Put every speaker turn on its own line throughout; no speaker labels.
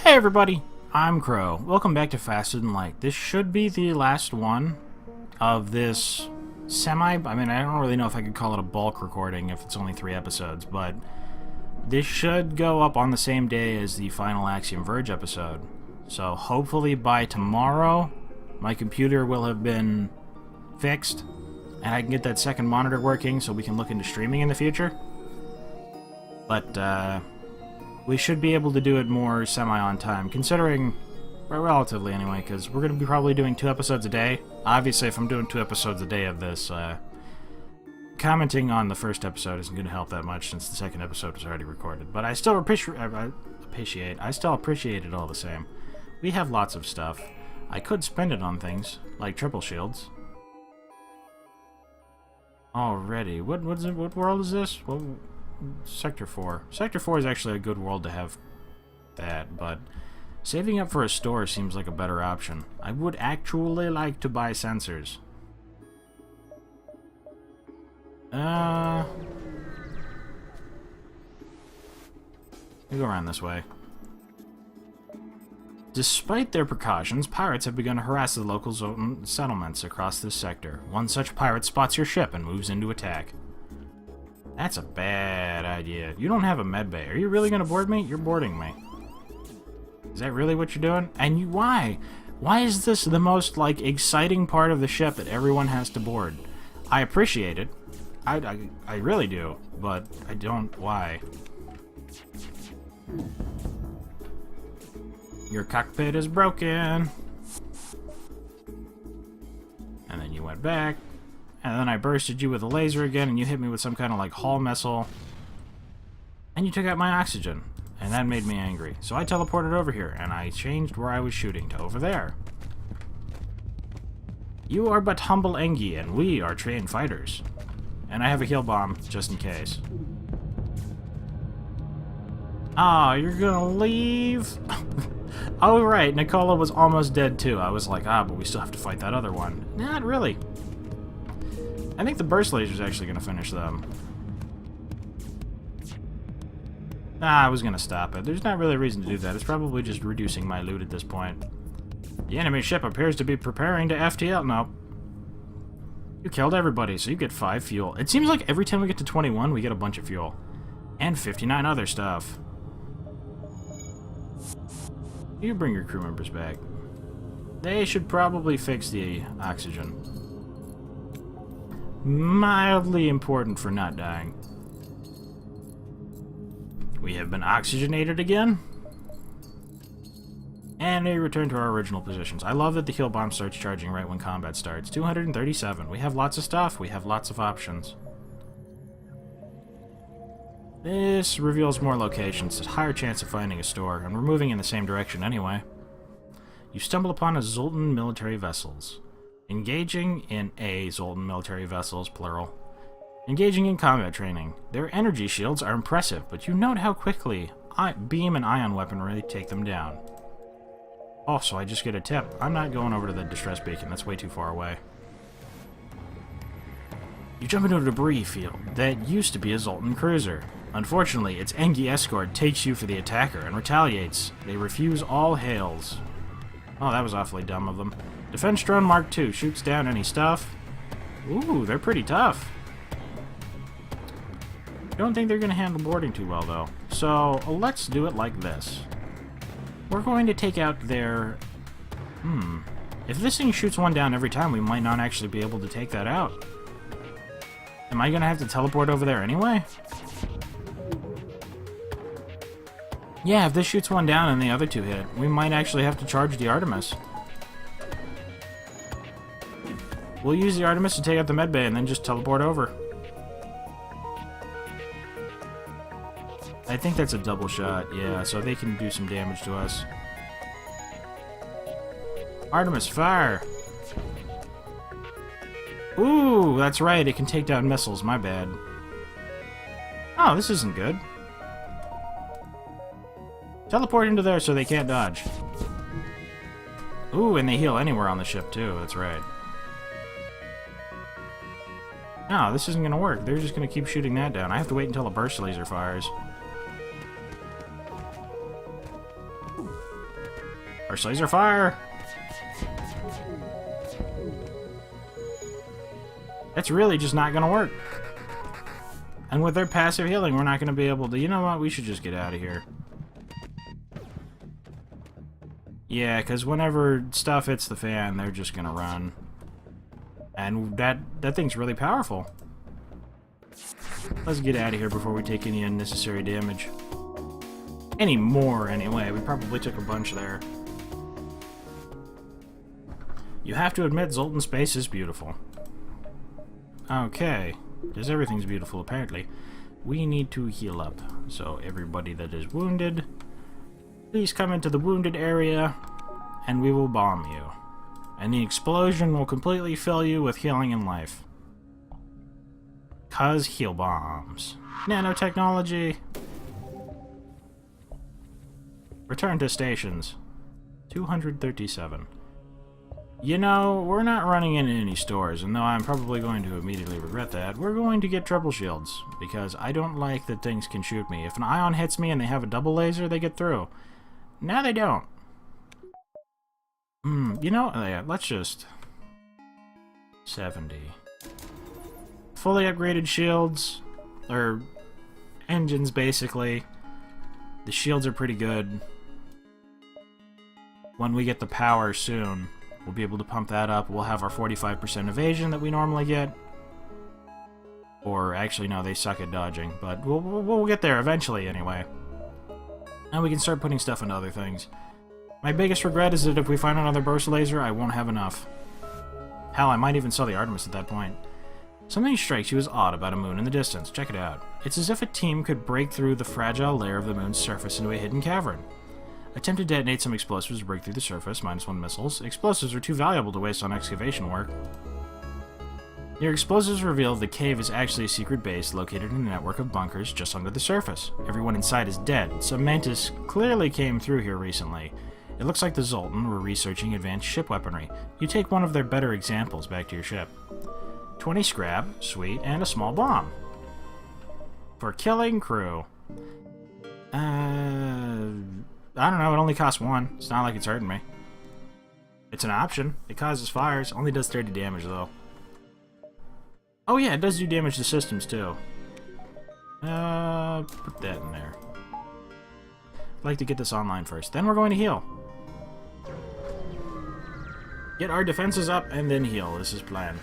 Hey everybody, I'm Crow. Welcome back to Faster Than Light. This should be the last one of this I don't really know if I could call it a bulk recording if it's only 3 episodes, but this should go up on the same day as the final Axiom Verge episode. So hopefully by tomorrow, my computer will have been fixed, and I can get that second monitor working so we can look into streaming in the future. But, we should be able to do it more semi-on time, considering, relatively anyway, because we're going to be probably doing 2 episodes a day. Obviously, if I'm doing 2 episodes a day of this, commenting on the first episode isn't going to help that much since the second episode was already recorded. But I still appreciate it all the same. We have lots of stuff. I could spend it on things, like triple shields. Already. What world is this? Sector 4. Sector 4 is actually a good world to have that, but saving up for a store seems like a better option. I would actually like to buy sensors. We go around this way. Despite their precautions, pirates have begun to harass the local settlements across this sector. One such pirate spots your ship and moves in to attack. That's a bad idea. You don't have a medbay. Are you really going to board me? You're boarding me. Is that really what you're doing? And why? Why is this the most, like, exciting part of the ship that everyone has to board? I appreciate it. I really do. But I don't. Why? Your cockpit is broken. And then you went back. And then I bursted you with a laser again, and you hit me with some kind of, like, hull missile. And you took out my oxygen. And that made me angry. So I teleported over here, and I changed where I was shooting to over there. You are but humble Engi, and we are trained fighters. And I have a heal bomb, just in case. Ah, you're gonna leave? Oh, right, Nicola was almost dead, too. I was like, but we still have to fight that other one. Not really. I think the burst laser is actually going to finish them. I was going to stop it. There's not really a reason to do that. It's probably just reducing my loot at this point. The enemy ship appears to be preparing to FTL. No. You killed everybody, so you get 5 fuel. It seems like every time we get to 21, we get a bunch of fuel. And 59 other stuff. You bring your crew members back. They should probably fix the oxygen. Mildly important for not dying. We have been oxygenated again. And we return to our original positions. I love that the heal bomb starts charging right when combat starts. 237. We have lots of stuff. We have lots of options. This reveals more locations. There's a higher chance of finding a store, and we're moving in the same direction anyway. You stumble upon a Zoltan military vessels. Engaging in Zoltan military vessels, plural. Engaging in combat training. Their energy shields are impressive, but you note how quickly beam and ion weaponry take them down. Oh, so I just get a tip. I'm not going over to the distress beacon. That's way too far away. You jump into a debris field that used to be a Zoltan cruiser. Unfortunately, its Engi escort takes you for the attacker and retaliates. They refuse all hails. Oh, that was awfully dumb of them. Defense drone Mark II shoots down any stuff. Ooh, they're pretty tough. Don't think they're going to handle boarding too well, though. So, let's do it like this. We're going to take out their... If this thing shoots one down every time, we might not actually be able to take that out. Am I going to have to teleport over there anyway? Yeah, if this shoots one down and the other 2 hit, we might actually have to charge the Artemis. We'll use the Artemis to take out the medbay and then just teleport over. I think that's a double shot, yeah, so they can do some damage to us. Artemis, fire! Ooh, that's right, it can take down missiles, my bad. Oh, this isn't good. Teleport into there so they can't dodge. Ooh, and they heal anywhere on the ship, too, that's right. No, this isn't going to work. They're just going to keep shooting that down. I have to wait until a burst laser fires. Burst laser fire! That's really just not gonna work. And with their passive healing, we're not gonna be able to... You know what? We should just get out of here. Yeah, because whenever stuff hits the fan, they're just gonna run. And that thing's really powerful. Let's get out of here before we take any unnecessary damage. Any more, anyway. We probably took a bunch there. You have to admit, Zoltan space is beautiful. Okay. Because everything's beautiful, apparently. We need to heal up. So, everybody that is wounded, please come into the wounded area, and we will bomb you. And the explosion will completely fill you with healing and life. 'Cause heal bombs. Nanotechnology. Return to stations. 237. You know, we're not running into any stores, and though I'm probably going to immediately regret that, we're going to get triple shields, because I don't like that things can shoot me. If an ion hits me and they have a double laser, they get through. Now they don't. You know, yeah, let's just... 70. Fully upgraded shields, or engines, basically. The shields are pretty good. When we get the power soon, we'll be able to pump that up. We'll have our 45% evasion that we normally get. Or, actually, no, they suck at dodging. But we'll get there eventually, anyway. And we can start putting stuff into other things. My biggest regret is that if we find another burst laser, I won't have enough. Hell, I might even sell the Artemis at that point. Something strikes you as odd about a moon in the distance. Check it out. It's as if a team could break through the fragile layer of the moon's surface into a hidden cavern. Attempt to detonate some explosives to break through the surface, -1 missiles. Explosives are too valuable to waste on excavation work. Your explosives reveal the cave is actually a secret base located in a network of bunkers just under the surface. Everyone inside is dead. Some Mantis clearly came through here recently. It looks like the Zoltan were researching advanced ship weaponry. You take one of their better examples back to your ship. 20 scrap, sweet, and a small bomb. For killing crew. I don't know, it only costs 1. It's not like it's hurting me. It's an option. It causes fires. Only does 30 damage, though. Oh yeah, it does do damage to systems, too. Put that in there. I'd like to get this online first. Then we're going to heal. Get our defenses up and then heal. This is plan.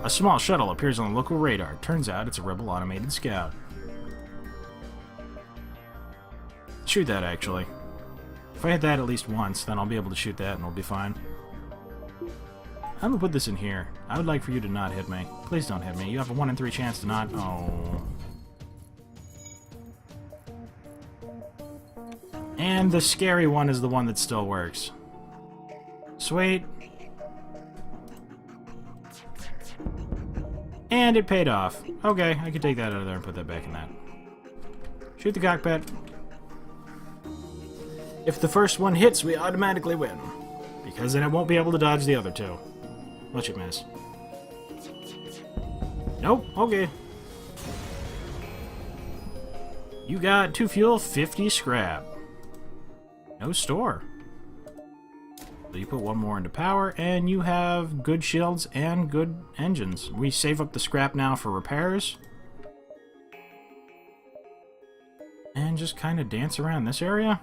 A small shuttle appears on the local radar. Turns out it's a rebel automated scout. Shoot that, actually. If I hit that at least once, then I'll be able to shoot that and we'll be fine. I'm gonna put this in here. I would like for you to not hit me. Please don't hit me. You have a 1 in 3 chance to not... Oh. And the scary one is the one that still works. Sweet. And it paid off. Okay, I can take that out of there and put that back in that. Shoot the cockpit. If the first one hits, we automatically win. Because then it won't be able to dodge the other two. Watch it miss. Nope, okay. You got 2 fuel, 50 scrap. No store. So you put 1 more into power, and you have good shields and good engines. We save up the scrap now for repairs. And just kind of dance around this area.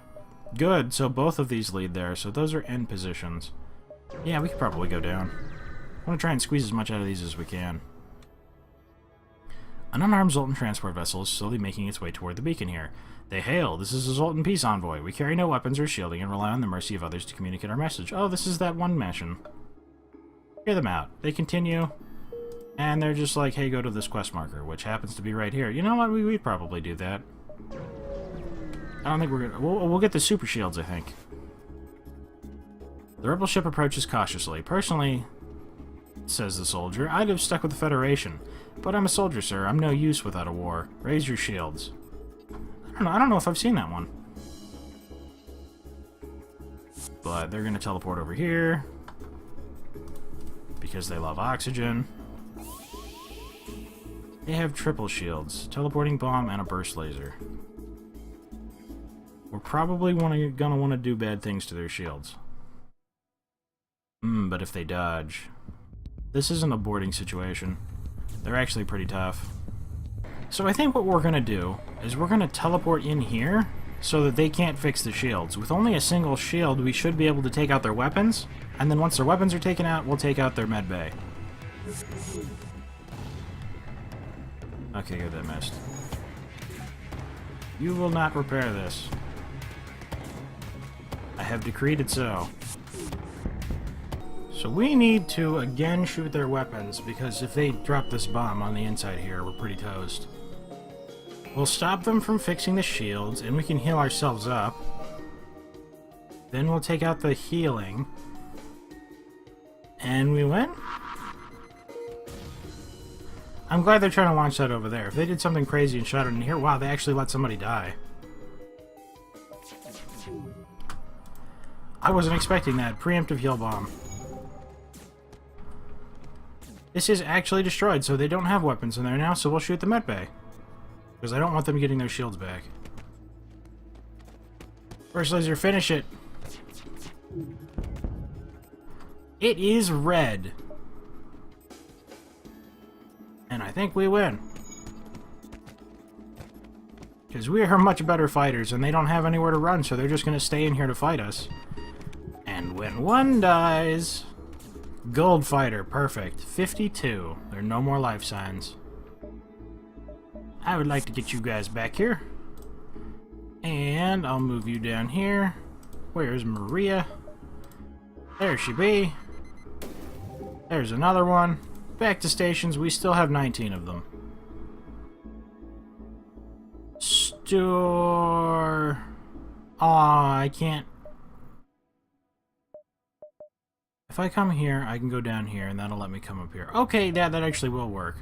Good, so both of these lead there, so those are end positions. Yeah, we could probably go down. I want to try and squeeze as much out of these as we can. An unarmed Zoltan transport vessel is slowly making its way toward the beacon here. They hail, this is a Zoltan peace envoy. We carry no weapons or shielding and rely on the mercy of others to communicate our message. Oh, this is that one mission. Hear them out. They continue, and they're just like, hey, go to this quest marker, which happens to be right here. You know what? We'd probably do that. I don't think we're gonna... We'll get the super shields, I think. The rebel ship approaches cautiously. Personally, says the soldier, I'd have stuck with the Federation. But I'm a soldier, sir. I'm no use without a war. Raise your shields. I don't know if I've seen that one. But they're gonna teleport over here. Because they love oxygen. They have triple shields. Teleporting bomb and a burst laser. We're probably gonna want to do bad things to their shields. But if they dodge... This isn't a boarding situation. They're actually pretty tough. So I think what we're gonna do is we're gonna teleport in here so that they can't fix the shields. With only a single shield, we should be able to take out their weapons, and then once their weapons are taken out, we'll take out their med bay. Okay, good, that missed. You will not repair this. I have decreed it so. So we need to again shoot their weapons, because if they drop this bomb on the inside here, we're pretty toast. We'll stop them from fixing the shields, and we can heal ourselves up. Then we'll take out the healing. And we win? I'm glad they're trying to launch that over there. If they did something crazy and shot it in here, wow, they actually let somebody die. I wasn't expecting that. Preemptive heal bomb. This is actually destroyed, so they don't have weapons in there now, so we'll shoot the med bay. Because I don't want them getting their shields back. First laser, finish it. It is red. And I think we win. Because we are much better fighters, and they don't have anywhere to run, so they're just going to stay in here to fight us. And when one dies... Gold fighter, perfect. 52. There are no more life signs. I would like to get you guys back here. And I'll move you down here. Where's Maria? There she be. There's another one. Back to stations. We still have 19 of them. Store. Aw, I can't. If I come here, I can go down here, and that'll let me come up here. Okay, that actually will work.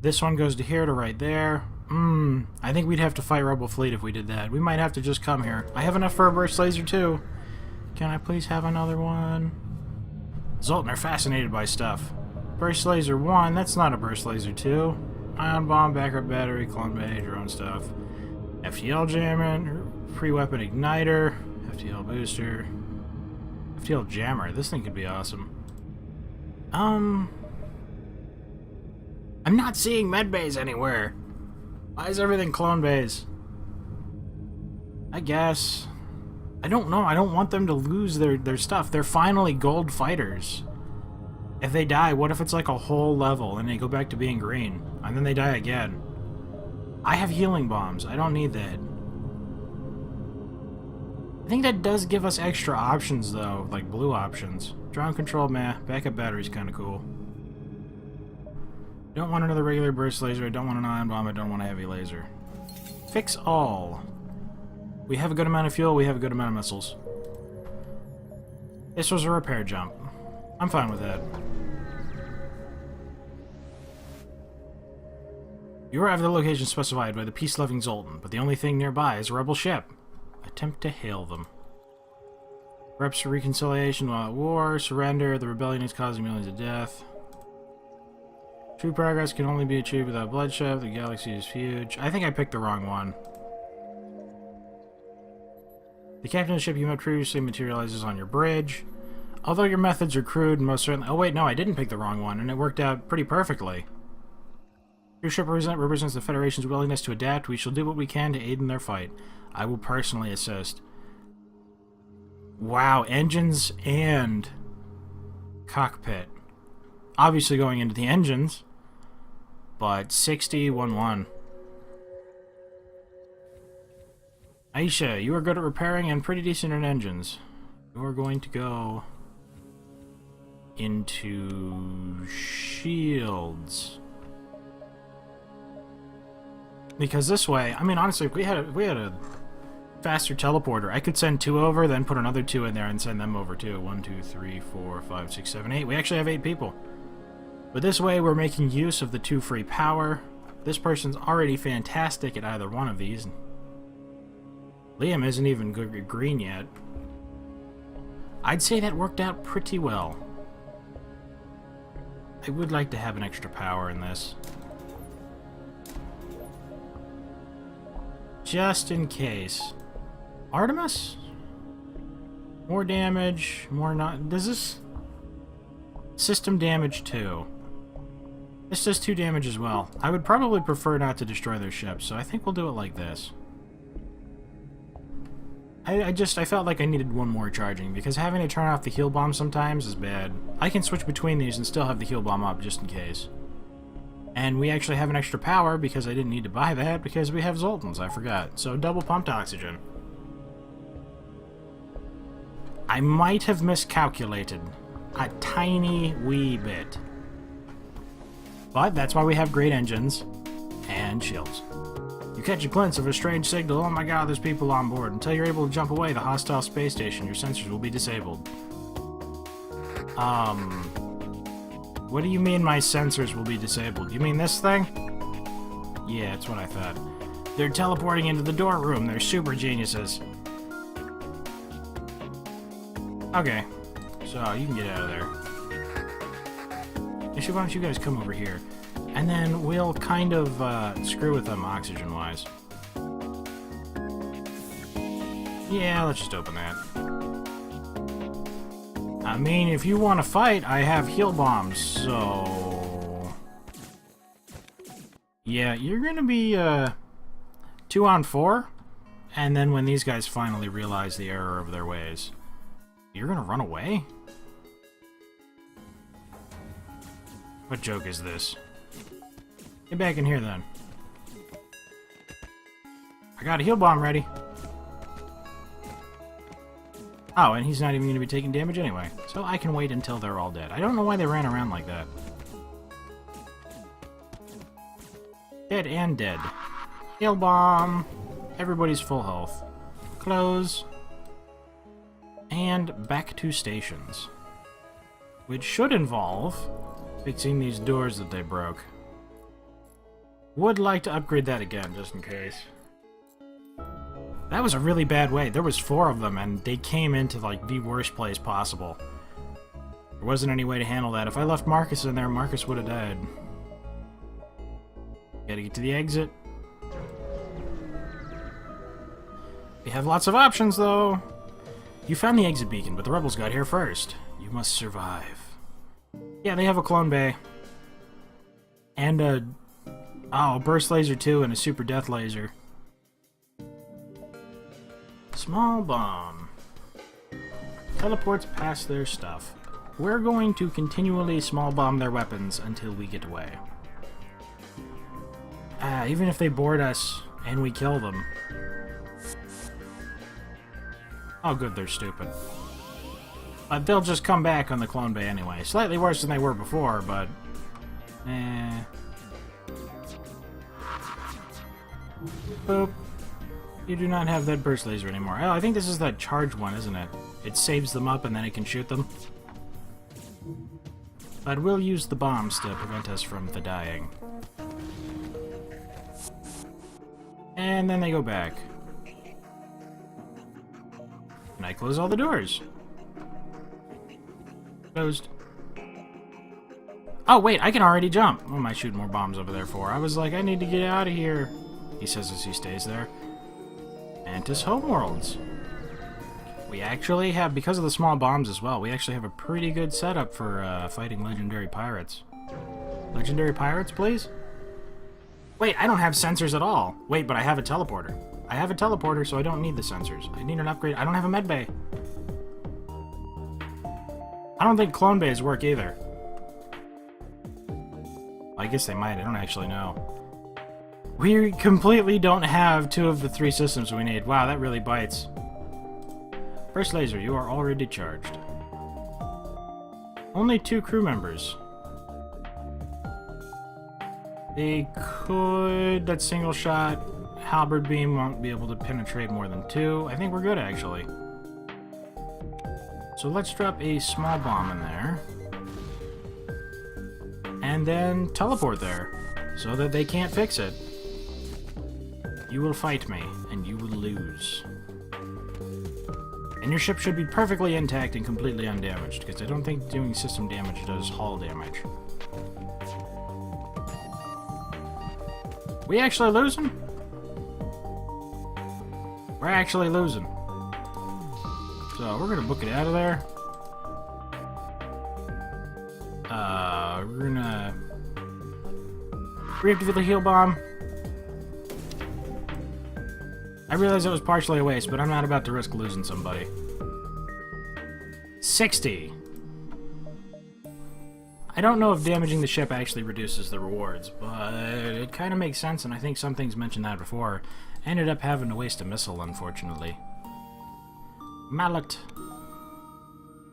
This one goes to here to right there. I think we'd have to fight Rebel Fleet if we did that. We might have to just come here. I have enough for a burst laser, too. Can I please have another one? Zoltan are fascinated by stuff. Burst laser 1, that's not a burst laser 2. Ion bomb, backup battery, clone bay, drone stuff. FTL jammer, free weapon igniter, FTL booster. FTL jammer, this thing could be awesome. I'm not seeing med bays anywhere. Why is everything clone bays? I guess. I don't know. I don't want them to lose their stuff. They're finally gold fighters. If they die, what if it's like a whole level and they go back to being green? And then they die again. I have healing bombs. I don't need that. I think that does give us extra options, though. Like blue options. Drone control, meh. Backup battery's kind of cool. Don't want another regular burst laser. I don't want an ion bomb. I don't want a heavy laser. Fix all. We have a good amount of fuel. We have a good amount of missiles. This was a repair jump. I'm fine with that. You arrive at the location specified by the peace-loving Zoltan, but the only thing nearby is a rebel ship. Attempt to hail them. Reps for reconciliation while at war. Surrender. The rebellion is causing millions of death. True progress can only be achieved without bloodshed. The galaxy is huge. I think I picked the wrong one. The captain of the ship you met previously materializes on your bridge. Although your methods are crude and most certainly... Oh wait, no, I didn't pick the wrong one, and it worked out pretty perfectly. Your ship represents the Federation's willingness to adapt. We shall do what we can to aid in their fight. I will personally assist. Wow, engines and cockpit. Obviously going into the engines, but 60-1-1. Aisha, you are good at repairing and pretty decent at engines. You are going to go into shields. Because this way, I mean, honestly, if we had a faster teleporter, I could send 2 over, then put another 2 in there and send them over too. 1, 2, 3, 4, 5, 6, 7, 8. We actually have 8 people. But this way, we're making use of the 2 free power. This person's already fantastic at either one of these. Liam isn't even good at green yet. I'd say that worked out pretty well. I would like to have an extra power in this. Just in case. Artemis? More damage, more not... Does this... System damage 2. This does 2 damage as well. I would probably prefer not to destroy their ships, so I think we'll do it like this. I felt like I needed one more charging, because having to turn off the heal bomb sometimes is bad. I can switch between these and still have the heal bomb up, just in case. And we actually have an extra power, because I didn't need to buy that, because we have Zoltans, I forgot. So double pumped oxygen. I might have miscalculated a tiny wee bit. But that's why we have great engines and shields. You catch a glimpse of a strange signal, oh my god, there's people on board. Until you're able to jump away the hostile space station, your sensors will be disabled. What do you mean my sensors will be disabled? You mean this thing? Yeah, that's what I thought. They're teleporting into the door room, they're super geniuses. Okay, so you can get out of there. Actually, why don't you guys come over here? And then we'll kind of screw with them oxygen-wise. Yeah, let's just open that. I mean, if you want to fight, I have heal bombs, so... Yeah, you're gonna be 2 on 4, and then when these guys finally realize the error of their ways, you're gonna run away? What joke is this? Get back in here, then. I got a heal bomb ready. Oh, and he's not even going to be taking damage anyway. So I can wait until they're all dead. I don't know why they ran around like that. Dead and dead. Heal bomb. Everybody's full health. Close. And back to stations. Which should involve fixing these doors that they broke. Would like to upgrade that again, just in case. That was a really bad way. There was 4 of them, and they came into, like, the worst place possible. There wasn't any way to handle that. If I left Marcus in there, Marcus would have died. Gotta get to the exit. We have lots of options, though. You found the exit beacon, but the rebels got here first. You must survive. Yeah, they have a clone bay. And a... Oh, a burst laser 2 and a super death laser. Small bomb. Teleports past their stuff. We're going to continually small bomb their weapons until we get away. Even if they board us and we kill them. Oh good, they're stupid. They'll just come back on the clone bay anyway. Slightly worse than they were before, but... Boop. You do not have that burst laser anymore. Oh, I think this is that charged one, isn't it? It saves them up and then it can shoot them. But we'll use the bombs to prevent us from the dying. And then they go back. And I close all the doors. Closed. Oh, wait, I can already jump. What am I shooting more bombs over there for? I was like, I need to get out of here. He says as he stays there. Mantis Homeworlds. We actually have, because of the small bombs as well, we actually have a pretty good setup for fighting legendary pirates. Legendary pirates, please? Wait, I don't have sensors at all. Wait, but I have a teleporter. I have a teleporter, so I don't need the sensors. I need an upgrade. I don't have a med bay. I don't think clone bays work either. I guess they might. I don't actually know. We completely don't have 2 of the 3 systems we need. Wow, that really bites. First laser, you are already charged. Only 2 crew members. They could... That single shot halberd beam won't be able to penetrate more than 2. I think we're good, actually. So let's drop a small bomb in there. And then teleport there, so that they can't fix it. You will fight me, and you will lose. And your ship should be perfectly intact and completely undamaged, because I don't think doing system damage does hull damage. We actually losing? We're actually losing. So we're gonna book it out of there. We're gonna reactivate the heal bomb. I realize it was partially a waste, but I'm not about to risk losing somebody. 60. I don't know if damaging the ship actually reduces the rewards, but it kind of makes sense, and I think some things mentioned that before. I ended up having to waste a missile, unfortunately. Mallet.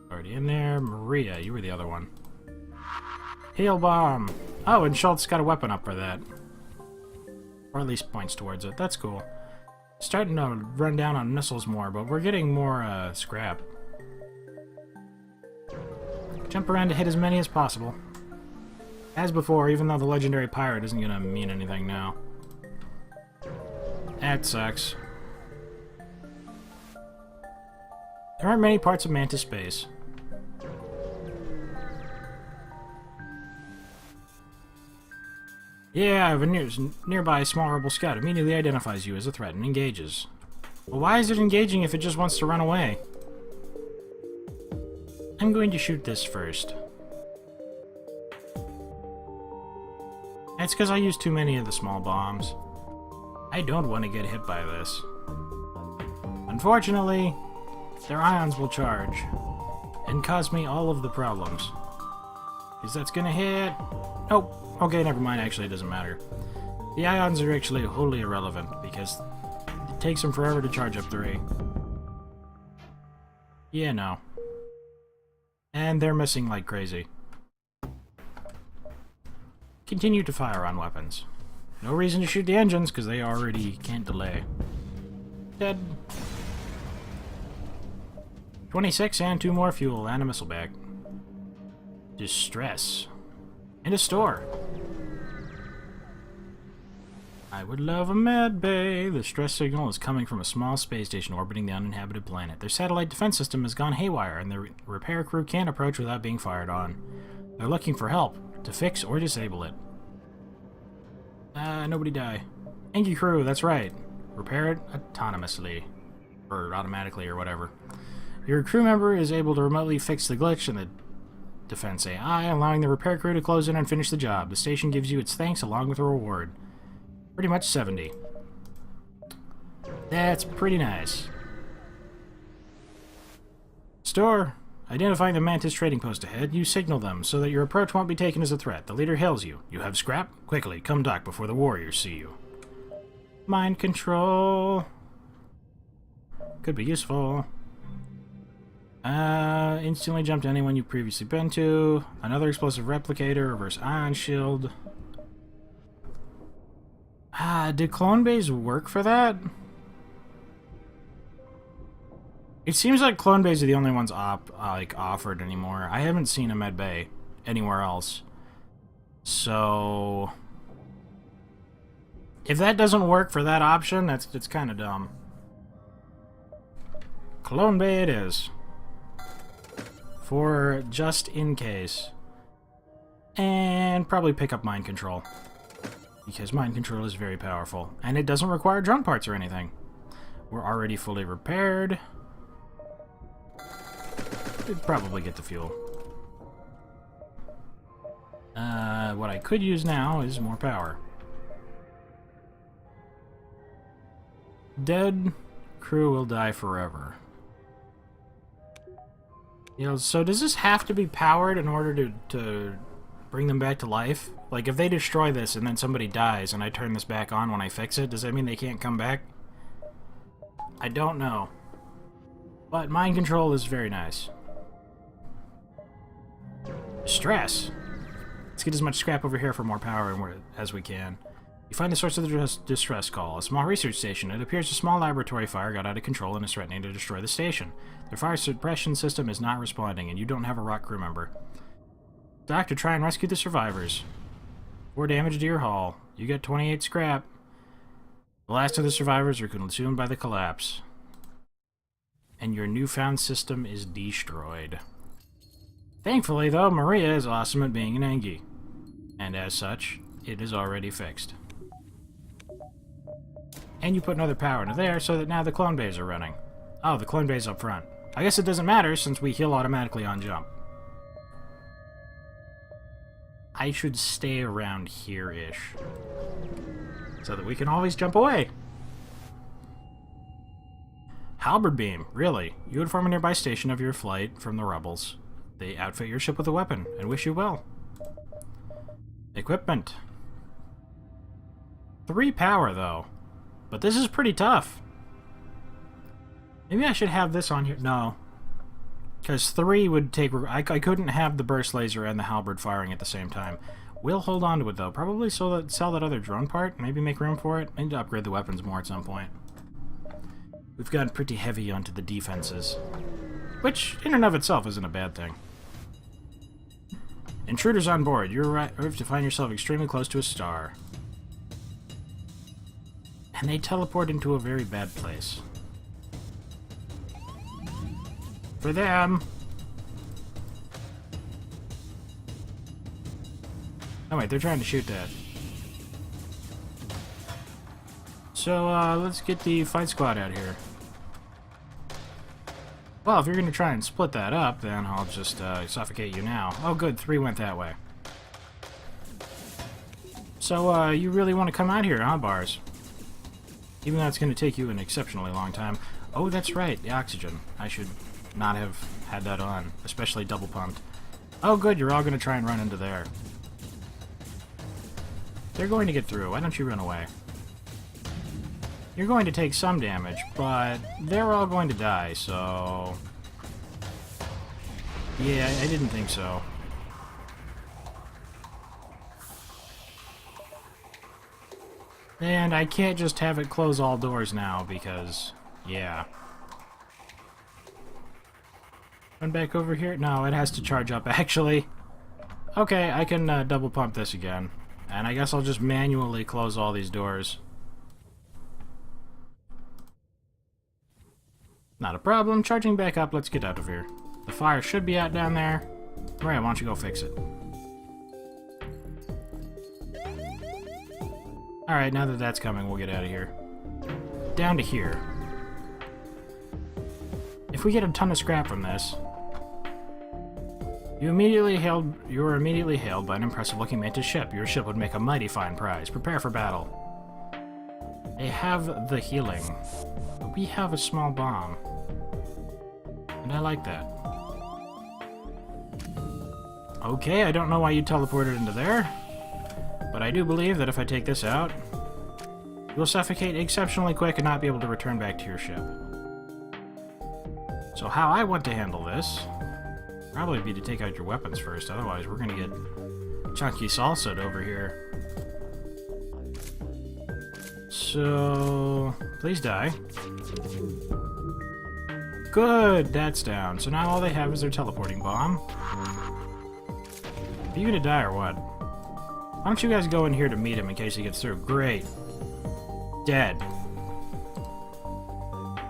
Already in there. Maria, you were the other one. Heal bomb. Oh, and Schultz got a weapon up for that. Or at least points towards it. That's cool. Starting to run down on missiles more, but we're getting more scrap. Jump around to hit as many as possible. As before, even though the legendary pirate isn't gonna mean anything now. That sucks. There aren't many parts of Mantis space. Yeah, a nearby small rebel scout immediately identifies you as a threat and engages. Well, why is it engaging if it just wants to run away? I'm going to shoot this first. That's because I use too many of the small bombs. I don't want to get hit by this. Unfortunately, their ions will charge and cause me all of the problems. Is that's gonna hit? Nope. Okay, never mind. Actually, it doesn't matter. The ions are actually wholly irrelevant because it takes them forever to charge up 3. Yeah, no. And they're missing like crazy. Continue to fire on weapons. No reason to shoot the engines because they already can't delay. Dead. 26 and 2 more fuel and a missile bag. Distress. And a store. I would love a med bay. The stress signal is coming from a small space station orbiting the uninhabited planet. Their satellite defense system has gone haywire, and their repair crew can't approach without being fired on. They're looking for help to fix or disable it. Nobody die. Engie crew, that's right. Repair it autonomously. Or automatically, or whatever. Your crew member is able to remotely fix the glitch in the defense AI, allowing the repair crew to close in and finish the job. The station gives you its thanks along with a reward. Pretty much 70. That's pretty nice. Store. Identifying the Mantis trading post ahead, you signal them so that your approach won't be taken as a threat. The leader hails you. You have scrap? Quickly, come dock before the warriors see you. Mind control. Could be useful. Instantly jump to anyone you've previously been to. Another explosive replicator, reverse ion shield. Did clone bays work for that? It seems like clone bays are the only ones offered anymore. I haven't seen a med bay anywhere else. So if that doesn't work for that option, it's kind of dumb. Clone bay it is. For just in case. And probably pick up mind control. Because mind control is very powerful. And it doesn't require drone parts or anything. We're already fully repaired. Could probably get the fuel. What I could use now is more power. Dead crew will die forever. You know, so does this have to be powered in order to bring them back to life? Like, if they destroy this and then somebody dies and I turn this back on when I fix it, does that mean they can't come back? I don't know. But mind control is very nice. Stress. Let's get as much scrap over here for more power as we can. You find the source of the distress call, a small research station. It appears a small laboratory fire got out of control and is threatening to destroy the station. The fire suppression system is not responding, and you don't have a rock crew member. Doctor, try and rescue the survivors. 4 damage to your hull. You get 28 scrap. The last of the survivors are consumed by the collapse. And your newfound system is destroyed. Thankfully, though, Maria is awesome at being an Engie. And as such, it is already fixed. And you put another power into there so that now the clone bays are running. Oh, the clone bay's up front. I guess it doesn't matter since we heal automatically on jump. I should stay around here-ish. So that we can always jump away. Halberd beam, really. You inform a nearby station of your flight from the rebels. They outfit your ship with a weapon and wish you well. Equipment. 3 power, though. But this is pretty tough. Maybe I should have this on here. No. Because 3 would take... I couldn't have the burst laser and the halberd firing at the same time. We'll hold on to it, though. Probably sell that other drone part. Maybe make room for it. I need to upgrade the weapons more at some point. We've gotten pretty heavy onto the defenses. Which, in and of itself, isn't a bad thing. Intruders on board. You arrive to find yourself extremely close to a star. And they teleport into a very bad place. For them! Oh wait, they're trying to shoot that. So, let's get the fight squad out here. Well, if you're gonna try and split that up, then I'll just, suffocate you now. Oh good, 3 went that way. So, you really want to come out here, huh, Bars? Even though it's gonna take you an exceptionally long time. Oh, that's right, the oxygen. I should not have had that on, especially double pumped. Oh good, you're all gonna try and run into there. They're going to get through. Why don't you run away? You're going to take some damage, but they're all going to die, so... Yeah, I didn't think so. And I can't just have it close all doors now, because... Yeah. Run back over here? No, it has to charge up, actually. Okay, I can double pump this again. And I guess I'll just manually close all these doors. Not a problem. Charging back up. Let's get out of here. The fire should be out down there. Alright, why don't you go fix it? Alright, now that that's coming, we'll get out of here. Down to here. If we get a ton of scrap from this... You were immediately hailed by an impressive-looking mantis ship. Your ship would make a mighty fine prize. Prepare for battle. They have the healing. But we have a small bomb. And I like that. Okay, I don't know why you teleported into there. But I do believe that if I take this out, you'll suffocate exceptionally quick and not be able to return back to your ship. So how I want to handle this... probably be to take out your weapons first, otherwise we're gonna get chunky salsa'd over here. So... please die. Good! That's down. So now all they have is their teleporting bomb. Are you gonna die or what? Why don't you guys go in here to meet him in case he gets through? Great. Dead.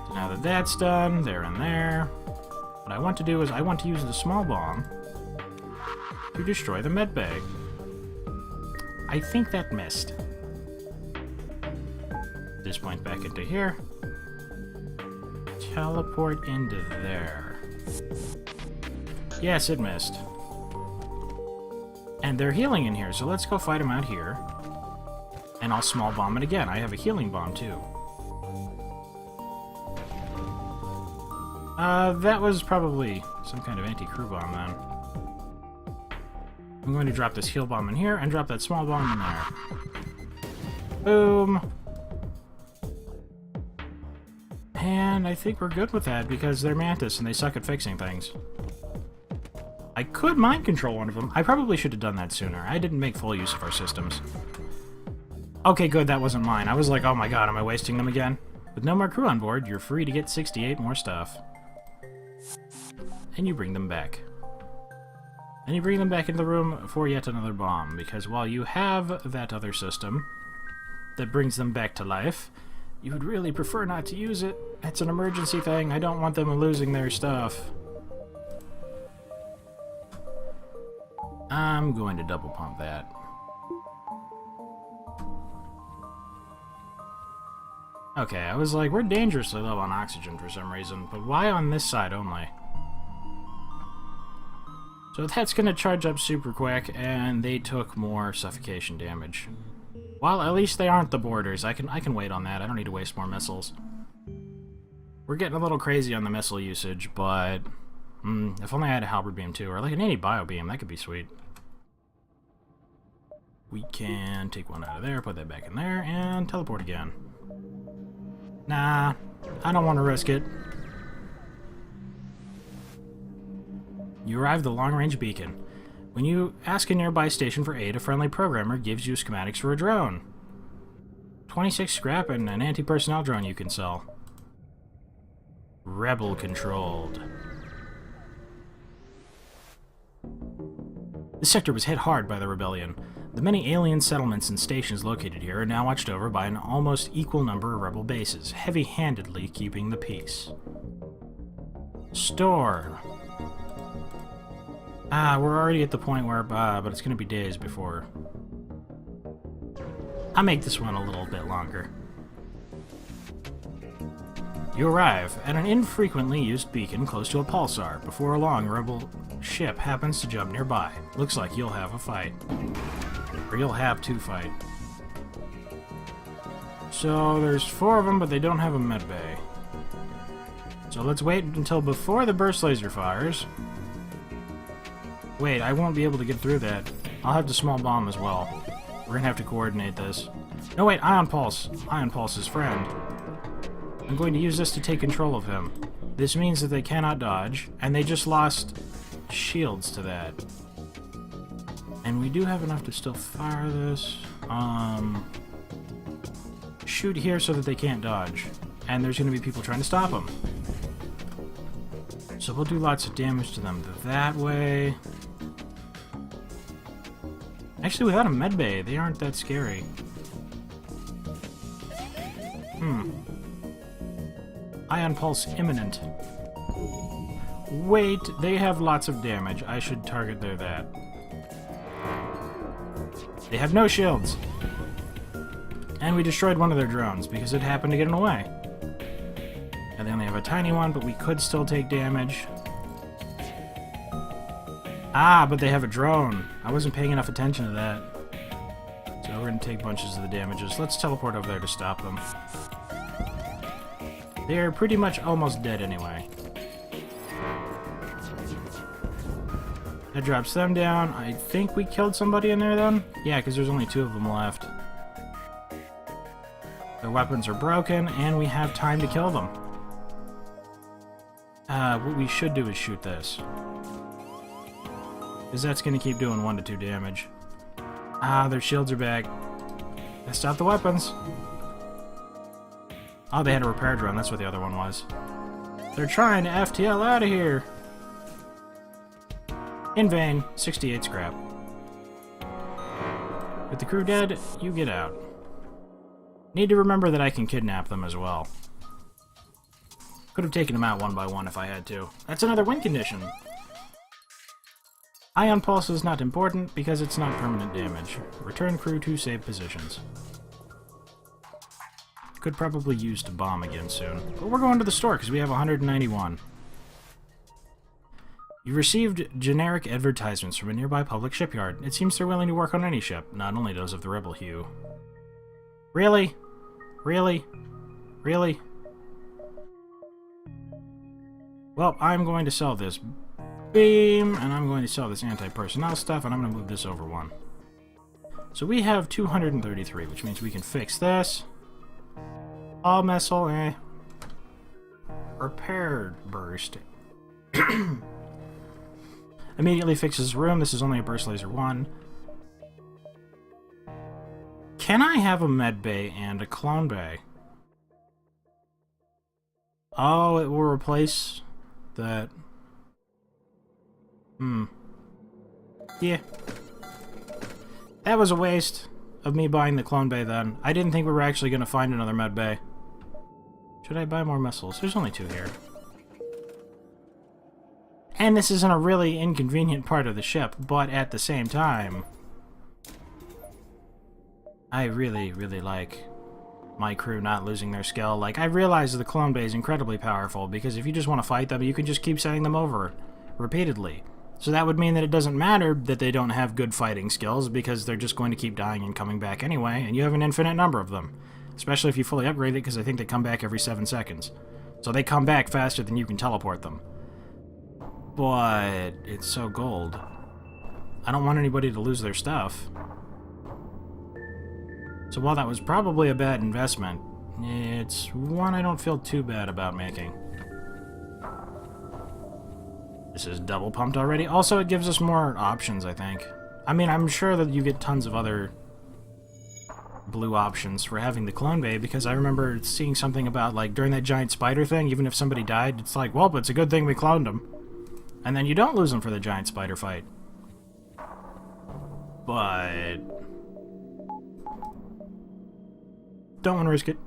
So now that that's done, they're in there. What I want to do is I want to use the small bomb to destroy the medbay. I think that missed. At this point back into here. Teleport into there. Yes, it missed. And they're healing in here, so let's go fight them out here. And I'll small bomb it again. I have a healing bomb too. That was probably some kind of anti-crew bomb, then. I'm going to drop this heal bomb in here, and drop that small bomb in there. Boom! And I think we're good with that, because they're Mantis, and they suck at fixing things. I could mind control one of them. I probably should have done that sooner. I didn't make full use of our systems. Okay, good, that wasn't mine. I was like, oh my god, am I wasting them again? With no more crew on board, you're free to get 68 more stuff. And you bring them back. And you bring them back into the room for yet another bomb, because while you have that other system that brings them back to life, you would really prefer not to use it. It's an emergency thing. I don't want them losing their stuff. I'm going to double pump that. Okay, I was like, we're dangerously low on oxygen for some reason, but why on this side only? So that's gonna charge up super quick, and they took more suffocation damage. Well, at least they aren't the boarders. I can wait on that. I don't need to waste more missiles. We're getting a little crazy on the missile usage, but if only I had a halberd beam too, or like an anti-bio beam, that could be sweet. We can take one out of there, put that back in there, and teleport again. Nah, I don't want to risk it. You arrive at the long-range beacon. When you ask a nearby station for aid, a friendly programmer gives you schematics for a drone. 26 scrap and an anti-personnel drone you can sell. Rebel-controlled. The sector was hit hard by the rebellion. The many alien settlements and stations located here are now watched over by an almost equal number of rebel bases, heavy-handedly keeping the peace. Store. We're already at the point where, but it's gonna be days before. I'll make this one a little bit longer. You arrive at an infrequently used beacon close to a pulsar. Before long, a rebel ship happens to jump nearby. Looks like you'll have a fight. Or you'll have to fight. So there's 4 of them, but they don't have a medbay. So let's wait until before the burst laser fires. Wait, I won't be able to get through that. I'll have the small bomb as well. We're gonna have to coordinate this. No, wait, Ion Pulse. Ion Pulse's friend. I'm going to use this to take control of him. This means that they cannot dodge, and they just lost shields to that. And we do have enough to still fire this. Shoot here so that they can't dodge. And there's going to be people trying to stop them. So we'll do lots of damage to them that way. Actually, without a medbay, they aren't that scary. Ion Pulse imminent. Wait, they have lots of damage. I should target their that. They have no shields. And we destroyed one of their drones because it happened to get in the way. And they only have a tiny one, but we could still take damage. But they have a drone. I wasn't paying enough attention to that. So we're going to take bunches of the damages. Let's teleport over there to stop them. They're pretty much almost dead anyway. That drops them down. I think we killed somebody in there then? Yeah, because there's only 2 of them left. Their weapons are broken, and we have time to kill them. What we should do is shoot this. Because that's going to keep doing 1 to 2 damage. Their shields are back. Let's stop the weapons. Oh, they had a repair drone. That's what the other one was. They're trying to FTL out of here. In vain. 68 scrap. With the crew dead, you get out. Need to remember that I can kidnap them as well. Could have taken them out one by one if I had to. That's another win condition. Ion Pulse is not important because it's not permanent damage. Return crew to save positions. Could probably use to bomb again soon. But we're going to the store because we have 191. You received generic advertisements from a nearby public shipyard. It seems they're willing to work on any ship, not only those of the rebel hue. Really? Really? Really? Well, I'm going to sell this beam, and I'm going to sell this anti-personnel stuff, and I'm going to move this over 1. So we have 233, which means we can fix this. All missile, Repaired burst. Immediately fixes room. This is only a burst laser 1. Can I have a med bay and a clone bay? Oh, it will replace that. Yeah. That was a waste of me buying the clone bay then. I didn't think we were actually going to find another med bay. Should I buy more missiles? There's only 2 here. And this isn't a really inconvenient part of the ship, but at the same time, I really, really like my crew not losing their skill. Like, I realize the clone bay is incredibly powerful, because if you just want to fight them, you can just keep sending them over repeatedly. So that would mean that it doesn't matter that they don't have good fighting skills, because they're just going to keep dying and coming back anyway, and you have an infinite number of them. Especially if you fully upgrade it, because I think they come back every 7 seconds. So they come back faster than you can teleport them. But it's so gold. I don't want anybody to lose their stuff. So while that was probably a bad investment, it's one I don't feel too bad about making. This is double pumped already. Also, it gives us more options, I think. I mean, I'm sure that you get tons of other blue options for having the clone bay, because I remember seeing something about, like, during that giant spider thing, even if somebody died, it's like, well, but it's a good thing we cloned them. And then you don't lose them for the giant spider fight. But don't want to risk it.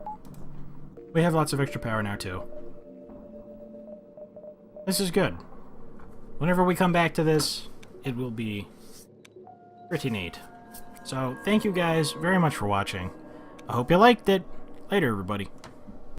We have lots of extra power now, too. This is good. Whenever we come back to this, it will be pretty neat. So, thank you guys very much for watching. I hope you liked it. Later, everybody.